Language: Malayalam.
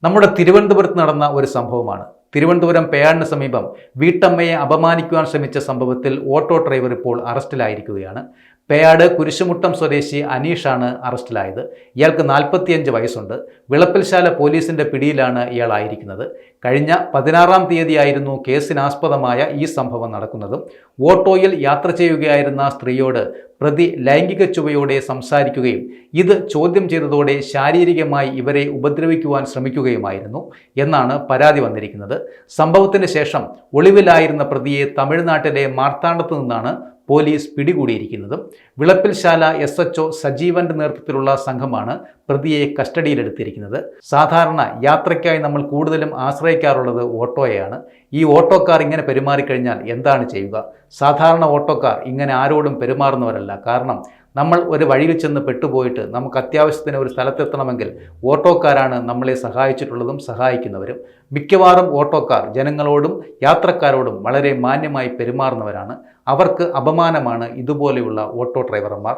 നമ്മുടെ തിരുവനന്തപുരത്ത് നടന്ന ഒരു സംഭവമാണ്. തിരുവനന്തപുരം പേയാടിന് സമീപം വീട്ടമ്മയെ അപമാനിക്കുവാൻ ശ്രമിച്ച സംഭവത്തിൽ ഓട്ടോ ഡ്രൈവർ ഇപ്പോൾ അറസ്റ്റിലായിരിക്കുകയാണ്. പേയാട് കുരിശുമുട്ടം സ്വദേശി അനീഷാണ് അറസ്റ്റിലായത്. ഇയാൾക്ക് 45 വയസ്സുണ്ട്. വിളപ്പിൽശാല പോലീസിന്റെ പിടിയിലാണ് ഇയാളായിരിക്കുന്നത്. കഴിഞ്ഞ 16-ാം തീയതിയായിരുന്നു കേസിനാസ്പദമായ ഈ സംഭവം നടക്കുന്നതും. ഓട്ടോയിൽ യാത്ര ചെയ്യുകയായിരുന്ന സ്ത്രീയോട് പ്രതി ലൈംഗിക ചുവയോടെ സംസാരിക്കുകയും ഇത് ചോദ്യം ചെയ്തതോടെ ശാരീരികമായി ഇവരെ ഉപദ്രവിക്കുവാൻ ശ്രമിക്കുകയുമായിരുന്നു എന്നാണ് പരാതി വന്നിരിക്കുന്നത്. സംഭവത്തിന് ശേഷം ഒളിവിലായിരുന്ന പ്രതിയെ തമിഴ്നാട്ടിലെ മാർത്താണ്ഡത്ത് നിന്നാണ് പോലീസ് പിടികൂടിയിരിക്കുന്നത്. വിളപ്പിൽശാല SHO സജീവന്റെ നേതൃത്വത്തിലുള്ള സംഘമാണ് പ്രതിയെ കസ്റ്റഡിയിലെടുത്തിരിക്കുന്നത്. സാധാരണ യാത്രയ്ക്കായി നമ്മൾ കൂടുതലും ആശ്രയിക്കാറുള്ളത് ഓട്ടോയെയാണ്. ഈ ഓട്ടോക്കാർ ഇങ്ങനെ പെരുമാറിക്കഴിഞ്ഞാൽ എന്താണ് ചെയ്യുക? സാധാരണ ഓട്ടോക്കാർ ഇങ്ങനെ ആരോടും പെരുമാറുന്നവരല്ല. കാരണം നമ്മൾ ഒരു വഴിയിൽ ചെന്ന് പെട്ടുപോയിട്ട് നമുക്ക് അത്യാവശ്യത്തിന് ഒരു സ്ഥലത്തെത്തണമെങ്കിൽ ഓട്ടോക്കാരാണ് നമ്മളെ സഹായിച്ചിട്ടുള്ളതും സഹായിക്കുന്നവരും. മിക്കവാറും ഓട്ടോക്കാർ ജനങ്ങളോടും യാത്രക്കാരോടും വളരെ മാന്യമായി പെരുമാറുന്നവരാണ്. അവർക്ക് അപമാനമാണ് ഇതുപോലെയുള്ള ഓട്ടോ ഡ്രൈവർമാർ.